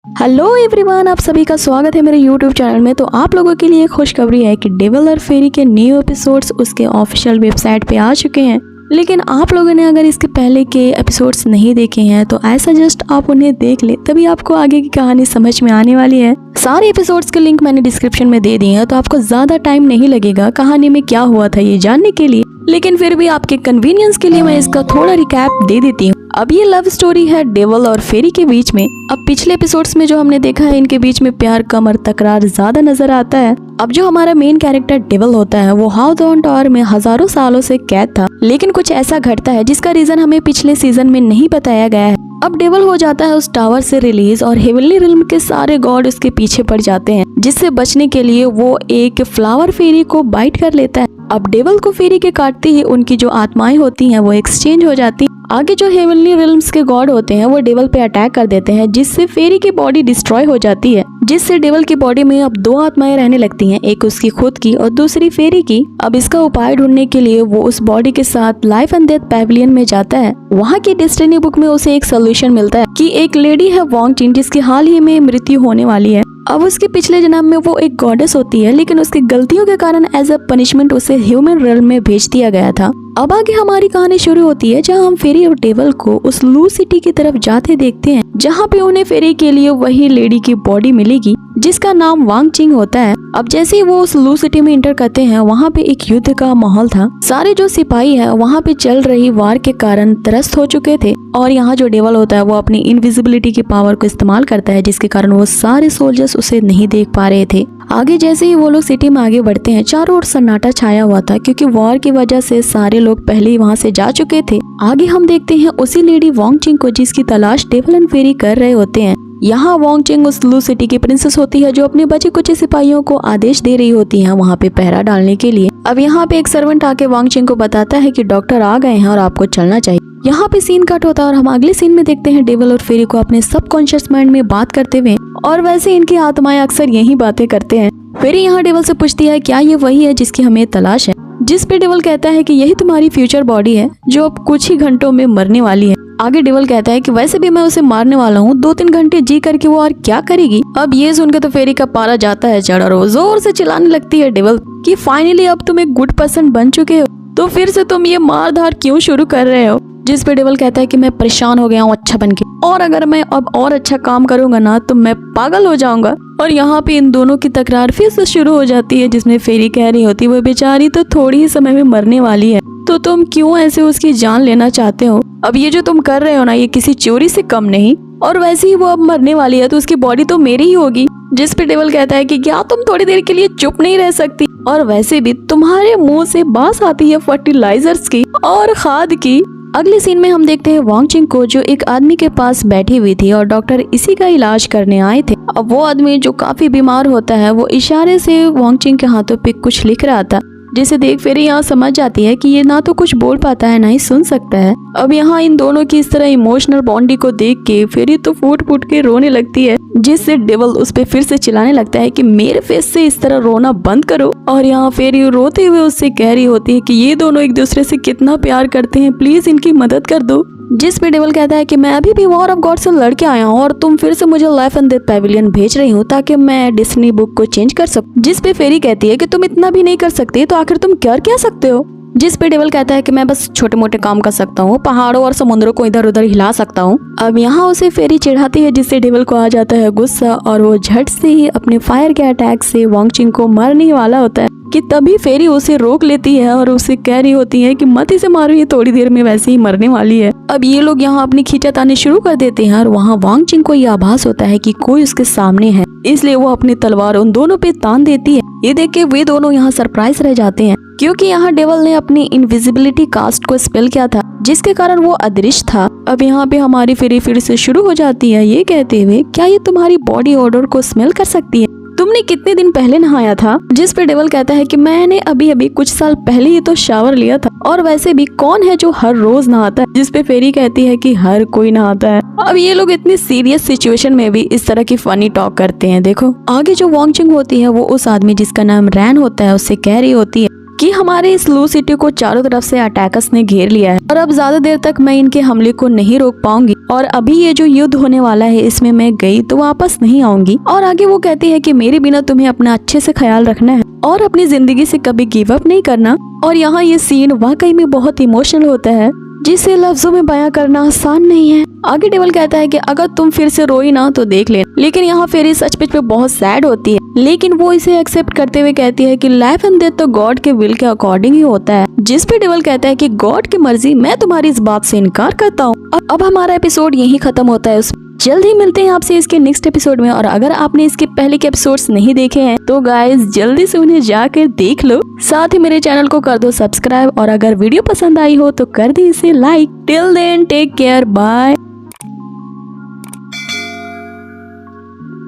Hello everyone, आप सभी का स्वागत है मेरे यूट्यूब चैनल में। तो आप लोगों के लिए खुशखबरी है कि डेविल और फेरी के न्यू एपिसोड्स उसके ऑफिशियल वेबसाइट पे आ चुके हैं। लेकिन आप लोगों ने अगर इसके पहले के एपिसोड्स नहीं देखे हैं तो ऐसा जस्ट आप उन्हें देख ले, तभी आपको आगे की कहानी समझ में आने वाली है। सारे एपिसोड्स के लिंक मैंने डिस्क्रिप्शन में दे दिए हैं, तो आपको ज्यादा टाइम नहीं लगेगा कहानी में क्या हुआ था ये जानने के लिए। लेकिन फिर भी आपके कन्वीनियंस के लिए मैं इसका थोड़ा रिकैप दे देती हूँ। अब ये लव स्टोरी है डेविल और फेरी के बीच में। अब पिछले एपिसोड्स में जो हमने देखा है, इनके बीच में प्यार कम और तकरार ज्यादा नजर आता है। अब जो हमारा मेन कैरेक्टर डेविल होता है वो हाउथॉर्न टावर में हजारों सालों से कैद था, लेकिन कुछ ऐसा घटता है जिसका रीजन हमें पिछले सीजन में नहीं बताया गया है। अब डेविल हो जाता है उस टावर से रिलीज और हेवनली रिल्म के सारे गॉड उसके पीछे पड़ जाते हैं, जिससे बचने के लिए वो एक फ्लावर फेरी को बाइट कर लेता है। अब डेविल को फेरी के काटते ही उनकी जो आत्माएं होती हैं वो एक्सचेंज हो जाती हैं। आगे जो हेवनली रिल्म्स के गॉड होते हैं वो डेविल पे अटैक कर देते हैं, जिससे फेरी की बॉडी डिस्ट्रॉय हो जाती है, जिससे डेविल की बॉडी में अब दो आत्माएं रहने लगती हैं, एक उसकी खुद की और दूसरी फेरी की। अब इसका उपाय ढूंढने के लिए वो उस बॉडी के साथ लाइफ एंड डेथ पैविलियन में जाता है। वहाँ की डेस्टिनी बुक में उसे एक सोल्यूशन मिलता है कि एक लेडी है वांग चिन, जिसकी हाल ही में मृत्यु होने वाली है। अब उसके पिछले जन्म में वो एक गॉडेस होती है, लेकिन उसकी गलतियों के कारण एज अ पनिशमेंट उसे ह्यूमन रिल्म में भेज दिया गया था। अब आगे हमारी कहानी शुरू होती है, जहां हम फेरी और डेविल को उस लू सिटी की तरफ जाते देखते हैं, जहां पे उन्हें फेरी के लिए वही लेडी की बॉडी मिलेगी जिसका नाम वांग चिंग होता है। अब जैसे ही वो उस लू सिटी में इंटर करते हैं, वहाँ पे एक युद्ध का माहौल था। सारे जो सिपाही है वहाँ पे चल रही वार के कारण त्रस्त हो चुके थे, और यहाँ जो डेविल होता है वो अपनी इनविजिबिलिटी की पावर को इस्तेमाल करता है, जिसके कारण वो सारे सोल्जर्स उसे नहीं देख पा रहे थे। आगे जैसे ही वो लोग सिटी में आगे बढ़ते हैं, चारों ओर सन्नाटा छाया हुआ था, क्योंकि वॉर की वजह से सारे लोग पहले ही वहाँ से जा चुके थे। आगे हम देखते हैं उसी लेडी वांग चिंग को, जिसकी तलाश डेविल एंड फेरी कर रहे होते हैं। यहाँ वांग चिंग उस लू सिटी की प्रिंसेस होती है, जो अपने बचे कुछ सिपाहियों को आदेश दे रही होती है वहाँ पे पहरा डालने के लिए। अब यहाँ पे एक सर्वेंट आके वांग चिंग को बताता है कि डॉक्टर आ गए हैं और आपको चलना चाहिए। यहाँ पे सीन कट होता है और हम अगले सीन में देखते हैं डेविल और फेरी को अपने सबकॉन्शियस माइंड में बात करते हुए, और वैसे इनकी आत्माएं अक्सर यही बातें करते हैं। फेरी यहाँ डेविल से पूछती है क्या ये वही है जिसकी हमें तलाश है, जिस पे डेविल कहता है कि यही तुम्हारी फ्यूचर बॉडी है जो अब कुछ ही घंटों में मरने वाली है। आगे डेविल कहता है कि वैसे भी मैं उसे मारने वाला हूँ, 2-3 घंटे जी करके वो और क्या करेगी। अब ये सुनकर तो फेरी का पारा जाता है चढ़, और वो जोर से चिल्लाने लगती है डेविल कि फाइनली अब तुम एक गुड पर्सन बन चुके हो, तो फिर से तुम ये मारधार क्यों शुरू कर रहे हो। जिस पे डेविल कहता है कि मैं परेशान हो गया हूँ अच्छा बन के, और अगर मैं अब और अच्छा काम करूंगा ना तो मैं पागल हो जाऊंगा। और यहाँ पे इन दोनों की तकरार फिर से शुरू हो जाती है, जिसमें फेरी कह रही होती है वो बेचारी तो थोड़ी ही समय में मरने वाली है, तो तुम क्यों ऐसे उसकी जान लेना चाहते हो। अब ये जो तुम कर रहे हो ना, ये किसी चोरी से कम नहीं, और वैसे ही वो अब मरने वाली है तो उसकी बॉडी तो मेरी ही होगी। जिस पे डेविल कहता है कि क्या तुम थोड़ी देर के लिए चुप नहीं रह सकती, और वैसे भी तुम्हारे मुंह से बास आती है फर्टिलाइजर्स की और खाद की। अगले सीन में हम देखते हैं वांग चिंग को, जो एक आदमी के पास बैठी हुई थी और डॉक्टर इसी का इलाज करने आए थे। अब वो आदमी जो काफी बीमार होता है, वो इशारे से वांग चिंग के हाथों पे कुछ लिख रहा था, जिसे देख फेरी यहाँ समझ जाती है कि ये ना तो कुछ बोल पाता है ना ही सुन सकता है। अब यहाँ इन दोनों की इस तरह इमोशनल बॉन्डिंग को देख के फेरी तो फूट फूट के रोने लगती है, जिससे डेविल उस पे फिर से चिल्लाने लगता है कि मेरे फेस से इस तरह रोना बंद करो। और यहाँ फेरी रोते हुए उससे कह रही होती है कि ये दोनों एक दूसरे से कितना प्यार करते हैं, प्लीज इनकी मदद कर दो। जिस पे डेविल कहता है कि मैं अभी भी वॉर ऑफ गॉड से लड़के आया हूँ, और तुम फिर से मुझे लाइफ एंड डेथ पैविलियन भेज रही हो ताकि मैं डेस्टिनी बुक को चेंज कर सकूं। जिस पे फेरी कहती है कि तुम इतना भी नहीं कर सकते तो आखिर तुम कर क्या सकते हो। जिस पे डेविल कहता है कि मैं बस छोटे मोटे काम कर सकता हूँ, पहाड़ों और समुद्रों को इधर उधर हिला सकता हूँ। अब यहाँ उसे फेरी चिढ़ाती है, जिससे डेविल को आ जाता है गुस्सा, और वो झट से ही अपने फायर के अटैक से वांग चिंग को मारने वाला होता है कि तभी फेरी उसे रोक लेती है और उसे कह रही होती है कि मत इसे मारो, ये थोड़ी देर में वैसे ही मरने वाली है। अब ये लोग यहाँ अपनी खींचातानी शुरू कर देते हैं, और वहाँ वांग चिंग को ये आभास होता है कि कोई उसके सामने है, इसलिए वो अपनी तलवार उन दोनों पे तान देती है। ये देख के वे दोनों यहाँ सरप्राइज रह जाते हैं, क्योंकि यहाँ डेविल ने अपनी इनविजिबिलिटी कास्ट को स्पेल किया था, जिसके कारण वो अदृश्य था। अब यहाँ पे हमारी फेरी फिर से शुरू हो जाती है, ये कहते हुए क्या ये तुम्हारी बॉडी ऑर्डर को स्मेल कर सकती है, तुमने कितने दिन पहले नहाया था। जिस पे डेविल कहता है कि मैंने अभी अभी कुछ साल पहले ही तो शावर लिया था, और वैसे भी कौन है जो हर रोज नहाता है। जिस पे फेरी कहती है कि हर कोई नहाता है। अब ये लोग इतनी सीरियस सिचुएशन में भी इस तरह की फनी टॉक करते हैं। देखो आगे जो वांग चिंग होती है वो उस आदमी जिसका नाम रैन होता है उससे कह रही होती है कि हमारे इस लू सिटी को चारों तरफ से अटैकर्स ने घेर लिया है और अब ज्यादा देर तक मैं इनके हमले को नहीं रोक पाऊंगी और अभी ये जो युद्ध होने वाला है इसमें मैं गई तो वापस नहीं आऊंगी। और आगे वो कहती है कि मेरे बिना तुम्हें अपना अच्छे से ख्याल रखना है और अपनी जिंदगी से कभी गिव अप नहीं करना। और यहाँ ये सीन वाकई में बहुत इमोशनल होता है जिसे लफ्जों में बयां करना आसान नहीं है। आगे डेविल कहता है कि अगर तुम फिर से रोई ना तो देख ले। लेकिन यहाँ फेरी सचमुच में बहुत सैड होती है, लेकिन वो इसे एक्सेप्ट करते हुए कहती है कि लाइफ एंड डेथ तो गॉड के विल के अकॉर्डिंग ही होता है। जिस पे डेविल कहता है कि गॉड की मर्जी, मैं तुम्हारी इस बात से इनकार करता हूँ। अब हमारा एपिसोड यही खत्म होता है। जल्द ही मिलते हैं आपसे इसके नेक्स्ट एपिसोड में। और अगर आपने इसके पहले के एपिसोड्स नहीं देखे हैं तो गाइस जल्दी से उन्हें जाकर देख लो। साथ ही मेरे चैनल को कर दो सब्सक्राइब और अगर वीडियो पसंद आई हो तो कर दी इसे like. Till then take care, bye.